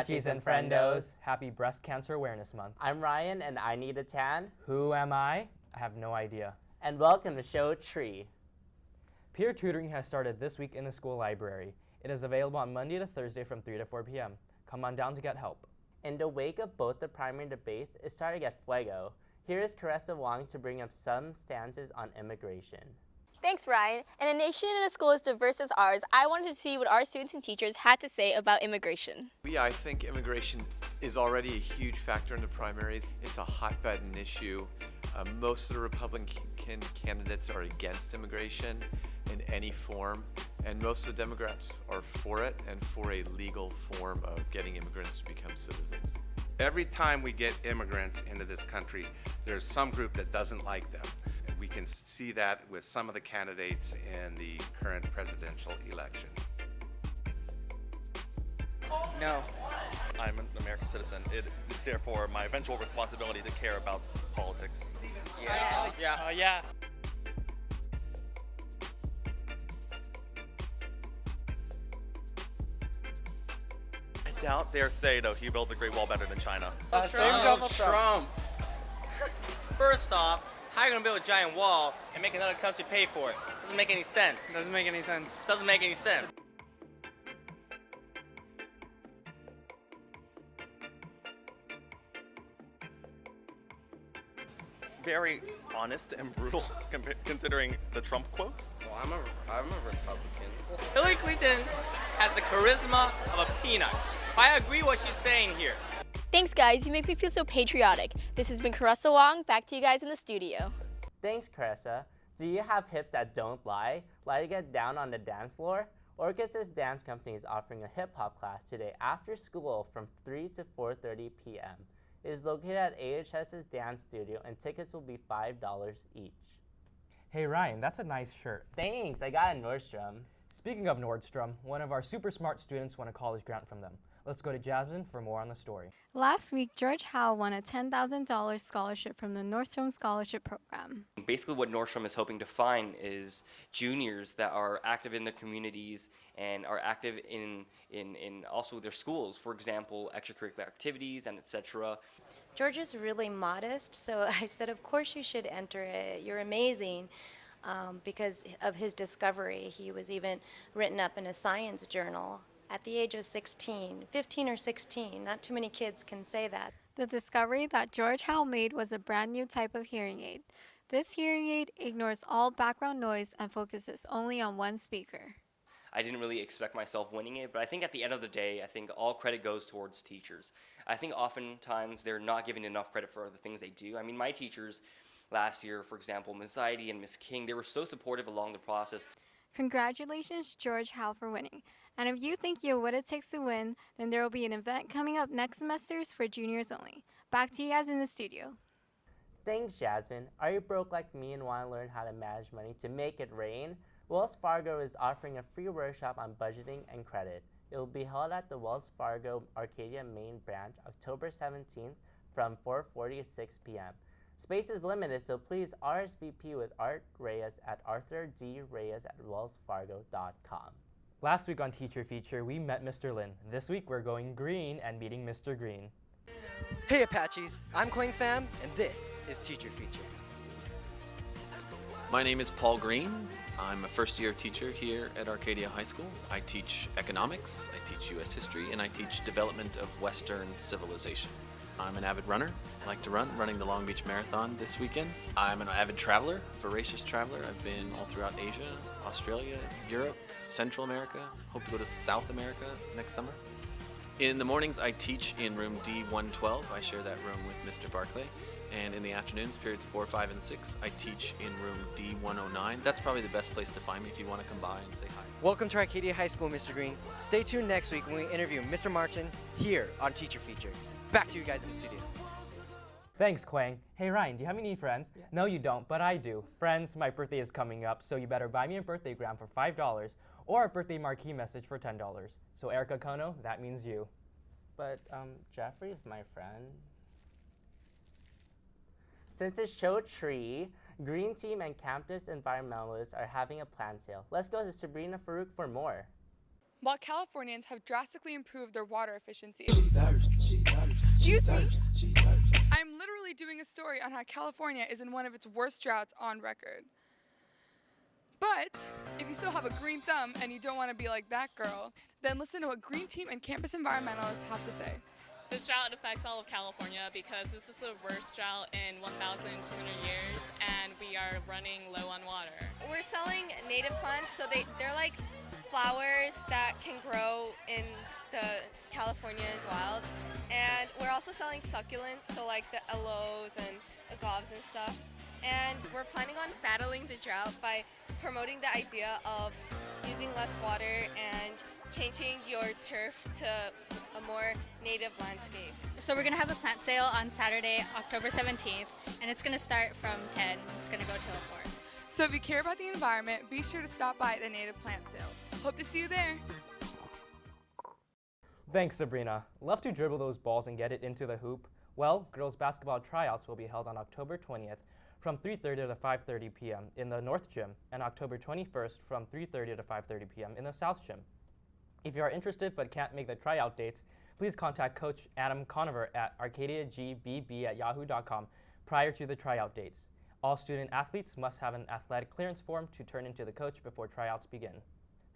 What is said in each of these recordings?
Freshies and Friendos. Happy Breast Cancer Awareness Month. I'm Ryan and I need a tan. Who am I? I have no idea. And welcome to Show Tree. Peer tutoring has started this week in the school library. It is available on Monday to Thursday from 3 to 4 p.m. Come on down to get help. In the wake of both the primary debates, it started at Fuego. Here is Caressa Wong to bring up some stances on immigration. Thanks, Ryan. In a nation and a school as diverse as ours, I wanted to see what our students and teachers had to say about immigration. Yeah, I think immigration is already a huge factor in the primaries. It's a hot-button issue. Most of the Republican candidates are against immigration in any form, and most of the Democrats are for it and for a legal form of getting immigrants to become citizens. Every time we get immigrants into this country, there's some group that doesn't like them. We can see that with some of the candidates in the current presidential election. No. I'm an American citizen. It is therefore my eventual responsibility to care about politics. Yeah. I doubt dare say, though, he builds a Great Wall better than China. Trump. First off, how are you going to build a giant wall and make another country pay for it? Doesn't make any sense. Doesn't make any sense. Doesn't make any sense. Very honest and brutal considering the Trump quotes. Well, I'm a Republican. Hillary Clinton has the charisma of a peanut. I agree what she's saying here. Thanks, guys. You make me feel so patriotic. This has been Caressa Wong. Back to you guys in the studio. Thanks, Caressa. Do you have hips that don't lie? Like to get down on the dance floor? Orches's Dance Company is offering a hip-hop class today after school from 3 to 4:30 p.m. It is located at AHS's dance studio and tickets will be $5 each. Hey Ryan, that's a nice shirt. Thanks, I got a Nordstrom. Speaking of Nordstrom, one of our super smart students won a college grant from them. Let's go to Jasmine for more on the story. Last week, George Howe won a $10,000 scholarship from the Nordstrom Scholarship Program. Basically what Nordstrom is hoping to find is juniors that are active in their communities and are active in also their schools, for example, extracurricular activities and etc. George is really modest, so I said, of course you should enter it. You're amazing. Because of his discovery, he was even written up in a science journal at the age of 16, 15 or 16. Not too many kids can say that. The discovery that George Howe made was a brand new type of hearing aid. This hearing aid ignores all background noise and focuses only on one speaker. I didn't really expect myself winning it, but I think at the end of the day, I think all credit goes towards teachers. I think oftentimes they're not given enough credit for the things they do. I mean, my teachers last year, for example, Ms. Zaidi and Ms. King, they were so supportive along the process. Congratulations, George Howe, for winning. And if you think you have what it takes to win, then there will be an event coming up next semesters for juniors only. Back to you guys in the studio. Thanks, Jasmine. Are you broke like me and want to learn how to manage money to make it rain? Wells Fargo is offering a free workshop on budgeting and credit. It will be held at the Wells Fargo Arcadia main branch October 17th from 4:40 to 6 p.m. Space is limited, so please RSVP with Art Reyes at arthurdreyes@wellsfargo.com. Last week on Teacher Feature, we met Mr. Lin. This week, we're going green and meeting Mr. Green. Hey Apaches, I'm Quang Pham, and this is Teacher Feature. My name is Paul Green. I'm a first-year teacher here at Arcadia High School. I teach economics, I teach U.S. history, and I teach development of Western civilization. I'm an avid runner. I like to run, running the Long Beach Marathon this weekend. I'm an avid traveler, voracious traveler. I've been all throughout Asia, Australia, Europe, Central America. Hope to go to South America next summer. In the mornings, I teach in room D112. I share that room with Mr. Barclay. And in the afternoons, periods 4, 5, and 6, I teach in room D109. That's probably the best place to find me if you want to come by and say hi. Welcome to Arcadia High School, Mr. Green. Stay tuned next week when we interview Mr. Martin here on Teacher Feature. Back to you guys in the studio. Thanks, Quang. Hey Ryan, do you have any friends? Yeah. No, you don't, but I do. Friends, my birthday is coming up, so you better buy me a birthday gram for $5 or a birthday marquee message for $10. So Erica Kono, that means you. But Jeffrey's my friend. Since it's Show Tree, Green Team and Campus Environmentalists are having a plant sale. Let's go to Sabrina Farouk for more. while Californians have drastically improved their water efficiency. Excuse me? I'm literally doing a story on how California is in one of its worst droughts on record. But if you still have a green thumb and you don't want to be like that girl, then listen to what Green Team and campus environmentalists have to say. This drought affects all of California because this is the worst drought in 1,200 years, and we are running low on water. We're selling native plants, so they're like flowers that can grow in the California wild. And we're also selling succulents, so like the aloes and agaves and stuff. And we're planning on battling the drought by promoting the idea of using less water and changing your turf to a more native landscape. So we're going to have a plant sale on Saturday, October 17th, and it's going to start from 10. It's going to go till 4. So if you care about the environment, be sure to stop by the native plant sale. Hope to see you there. Thanks, Sabrina. Love to dribble those balls and get it into the hoop? Well, girls basketball tryouts will be held on October 20th from 3:30 to 5:30 p.m. in the North Gym, and October 21st from 3:30 to 5:30 p.m. in the South Gym. If you are interested but can't make the tryout dates, please contact Coach Adam Conover at arcadiagbb@yahoo.com prior to the tryout dates. All student athletes must have an athletic clearance form to turn into the coach before tryouts begin.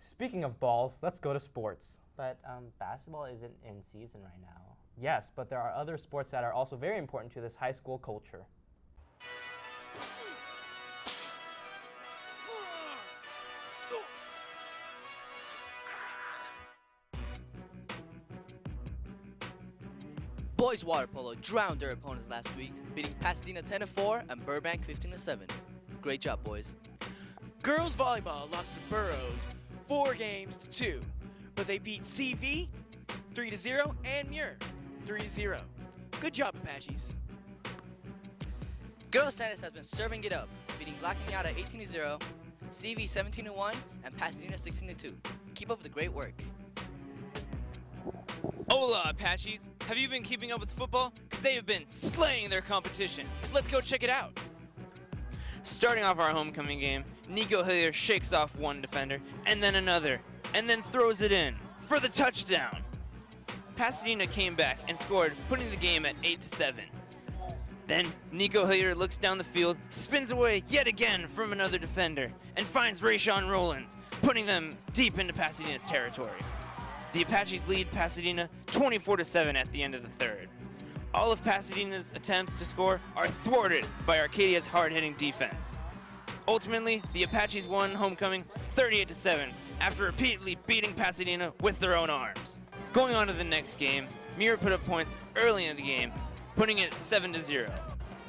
Speaking of balls, let's go to sports. But basketball isn't in season right now. Yes, but there are other sports that are also very important to this high school culture. Boys water polo drowned their opponents last week, beating Pasadena 10-4 and Burbank 15-7. Great job, boys. Girls volleyball lost to Burroughs 4-2, but they beat CV 3-0 and Muir 3-0. Good job, Apaches. Girls tennis has been serving it up, beating Lackawanna 18-0, CV 17-1, and Pasadena 16-2. Keep up the great work. Hola, Apaches! Have you been keeping up with football? Because they have been slaying their competition. Let's go check it out. Starting off our homecoming game, Nico Hillier shakes off one defender, and then another, and then throws it in for the touchdown. Pasadena came back and scored, putting the game at 8-7. Then Nico Hillier looks down the field, spins away yet again from another defender, and finds Rayshawn Rollins, putting them deep into Pasadena's territory. The Apaches lead Pasadena 24-7 at the end of the third. All of Pasadena's attempts to score are thwarted by Arcadia's hard-hitting defense. Ultimately, the Apaches won homecoming 38-7 after repeatedly beating Pasadena with their own arms. Going on to the next game, Muir put up points early in the game, putting it at 7-0.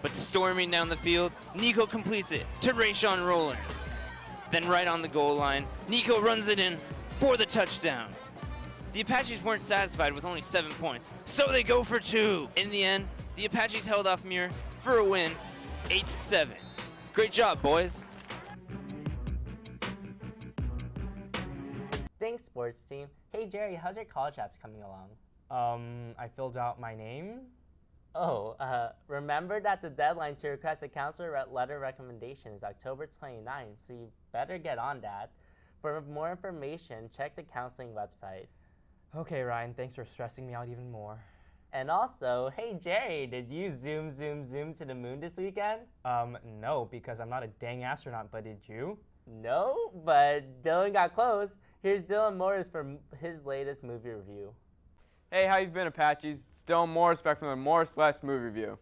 But storming down the field, Nico completes it to Rayshawn Rollins. Then right on the goal line, Nico runs it in for the touchdown. The Apaches weren't satisfied with only 7 points, so they go for 2. In the end, the Apaches held off Muir for a win, 8-7. Great job, boys. Thanks, sports team. Hey, Jerry, how's your college apps coming along? I filled out my name. Oh, remember that the deadline to request a counselor letter recommendation is October 29th, so you better get on that. For more information, check the counseling website. Okay, Ryan, thanks for stressing me out even more. And also, hey Jerry, did you zoom to the moon this weekend? No, because I'm not a dang astronaut, but did you? No, but Dylan got close. Here's Dylan Morris for his latest movie review. Hey, how you been, Apaches? It's Dylan Morris back from the Morris Last Movie Review.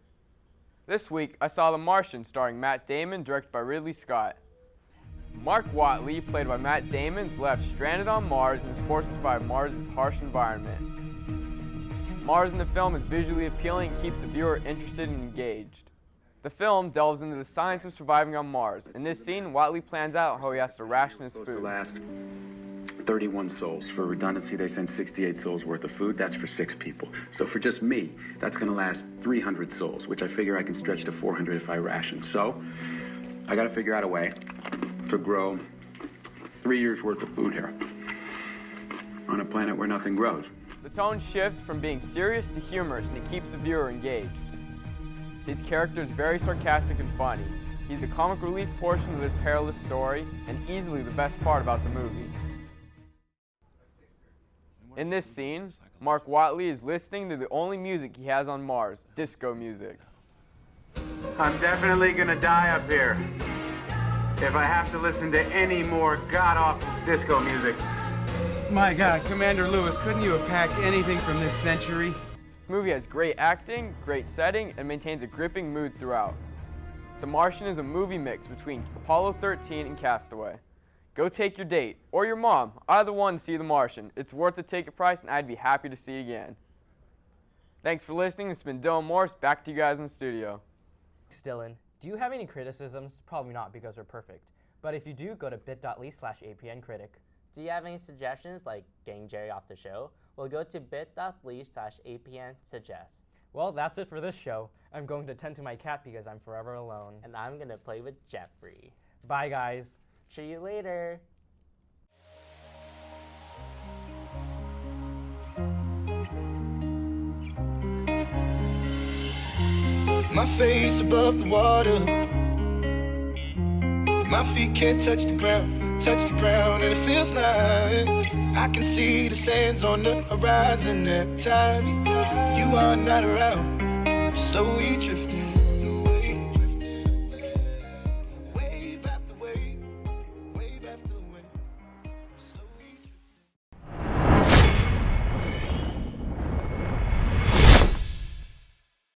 This week, I saw The Martian, starring Matt Damon, directed by Ridley Scott. Mark Watley, played by Matt Damon, is left stranded on Mars and is forced to survive Mars' harsh environment. Mars in the film is visually appealing and keeps the viewer interested and engaged. The film delves into the science of surviving on Mars. In this scene, Watley plans out how he has to ration his food. To last 31 souls. For redundancy, they send 68 souls worth of food. That's for 6 people. So for just me, that's going to last 300 souls, which I figure I can stretch to 400 if I ration. So I got to figure out a way to grow 3 years worth of food here on a planet where nothing grows. The tone shifts from being serious to humorous, and it keeps the viewer engaged. His character is very sarcastic and funny. He's the comic relief portion of this perilous story, and easily the best part about the movie. In this scene, Mark Watley is listening to the only music he has on Mars, disco music. I'm definitely gonna die up here if I have to listen to any more god-awful disco music. My God, Commander Lewis, couldn't you have packed anything from this century? This movie has great acting, great setting, and maintains a gripping mood throughout. The Martian is a movie mix between Apollo 13 and Castaway. Go take your date, or your mom, either one, to see The Martian. It's worth the ticket price, and I'd be happy to see you again. Thanks for listening. It's been Dylan Morris. Back to you guys in the studio. Dylan, do you have any criticisms? Probably not, because we're perfect. But if you do, go to bit.ly/APNcritic. Do you have any suggestions, like getting Jerry off the show? Well, go to bit.ly/APNsuggest. Well, that's it for this show. I'm going to tend to my cat because I'm forever alone. And I'm going to play with Jeffrey. Bye, guys. See you later. My face above the water, my feet can't touch the ground, and it feels like I can see the sands on the horizon every time you are not around. I'm slowly drifting away, wave after wave, wave after